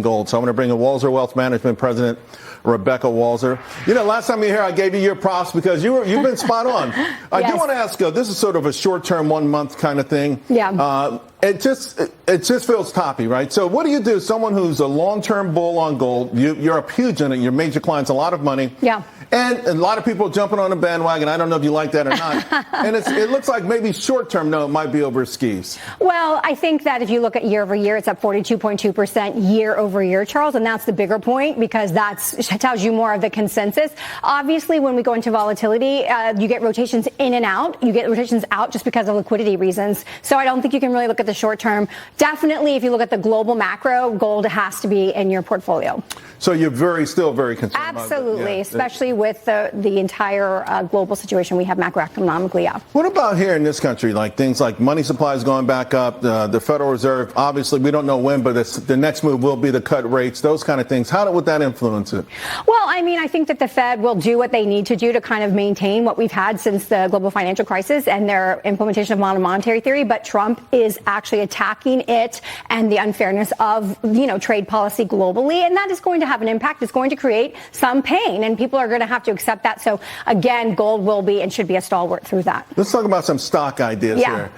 gold. So I'm going to bring in Walser Wealth Management President Rebecca Walser. You know, last time you were here, I gave you your props because you've been spot on. I do want to ask, this is sort of a short-term, 1 month kind of thing. Yeah. It just feels toppy, right? So what do you do? Someone who's a long-term bull on gold, you're a huge in it. Your major clients, a lot of money. Yeah. And a lot of people jumping on the bandwagon. I don't know if you like that or not. And it looks like maybe short-term, no, it might be over skis. Well, I think that if you look at year over year, it's up 42.2% year over year, Charles. And that's the bigger point because that tells you more of the consensus. Obviously, when we go into volatility, you get rotations in and out. You get rotations out just because of liquidity reasons. So I don't think you can really look at the short term. Definitely, if you look at the global macro, gold has to be in your portfolio. So you're still very concerned Absolutely, about it. Yeah. Especially with the entire global situation we have macroeconomically up. What about here in this country? Like things like money supply is going back up, the Federal Reserve, obviously we don't know when, but the next move will be to cut rates, those kind of things. How would that influence it? Well, I mean, I think that the Fed will do what they need to do to kind of maintain what we've had since the global financial crisis and their implementation of monetary theory. But Trump is actually attacking it and the unfairness of, trade policy globally. And that is going to have an impact. It's going to create some pain and people are going to have to accept that. So again, gold will be and should be a stalwart through that. Let's talk about some stock ideas here.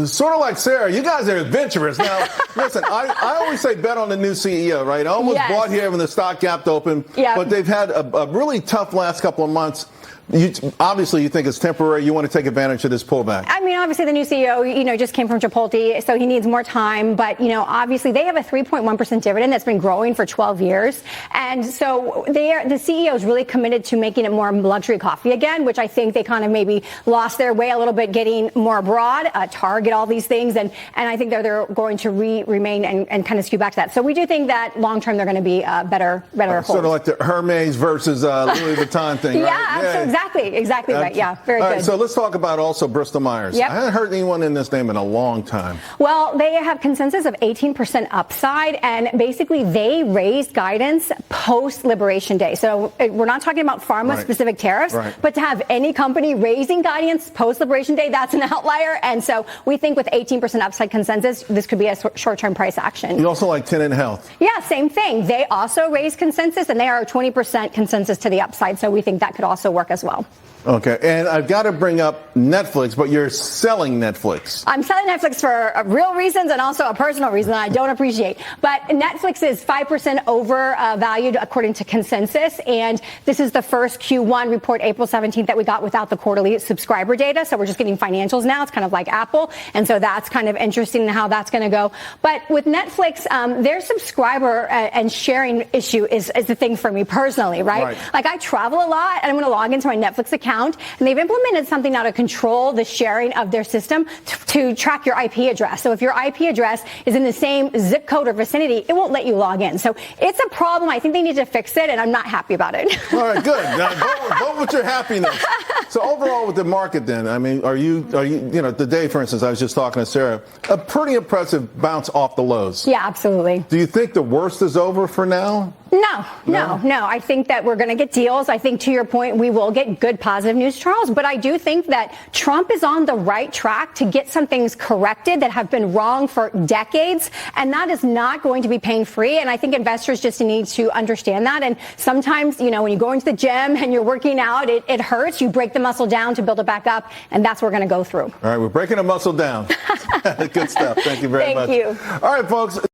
Sort of like Sarah, you guys are adventurous. Now, listen, I always say bet on the new CEO, right? I almost bought here when the stock gapped open, but they've had a really tough last couple of months. Obviously, you think it's temporary. You want to take advantage of this pullback. I mean, obviously, the new CEO, just came from Chipotle, so he needs more time. But, obviously, they have a 3.1% dividend that's been growing for 12 years. And so the CEO is really committed to making it more luxury coffee again, which I think they kind of maybe lost their way a little bit getting more abroad, Target, all these things. And I think they're going to remain and kind of skew back to that. So we do think that long term they're going to be better hold. Sort of like the Hermes versus Louis Vuitton thing, right? Yeah, Exactly right. Yeah, very good. Right, so let's talk about also Bristol Myers. Yep. I haven't heard anyone in this name in a long time. Well, they have consensus of 18% upside, and basically they raised guidance post-Liberation Day. So we're not talking about pharma-specific tariffs, but to have any company raising guidance post-Liberation Day, that's an outlier. And so we think with 18% upside consensus, this could be a short-term price action. You also like Tenet Health. Yeah, same thing. They also raised consensus, and they are 20% consensus to the upside. So we think that could also work as well. Okay, and I've got to bring up Netflix, but you're selling Netflix. I'm selling Netflix for real reasons and also a personal reason that I don't appreciate. But Netflix is 5% overvalued according to consensus, and this is the first Q1 report, April 17th, that we got without the quarterly subscriber data. So we're just getting financials now. It's kind of like Apple, and so that's kind of interesting in how that's going to go. But with Netflix, their subscriber and sharing issue is the thing for me personally, right? Like I travel a lot, and I'm going to log into my Netflix account, and they've implemented something now to control the sharing of their system to track your IP address. So if your IP address is in the same zip code or vicinity, it won't let you log in. So it's a problem. I think they need to fix it, and I'm not happy about it. All right, good. Now, vote with your happiness. So overall with the market then, I mean, are you, today, for instance, I was just talking to Sarah, a pretty impressive bounce off the lows. Yeah, absolutely. Do you think the worst is over for now? No. I think that we're going to get deals. I think, to your point, we will get good positive news, Charles. But I do think that Trump is on the right track to get some things corrected that have been wrong for decades. And that is not going to be pain-free. And I think investors just need to understand that. And sometimes, when you go into the gym and you're working out, it hurts. You break the muscle down to build it back up. And that's what we're going to go through. All right, we're breaking a muscle down. Good stuff. Thank you very much. Thank you. All right, folks.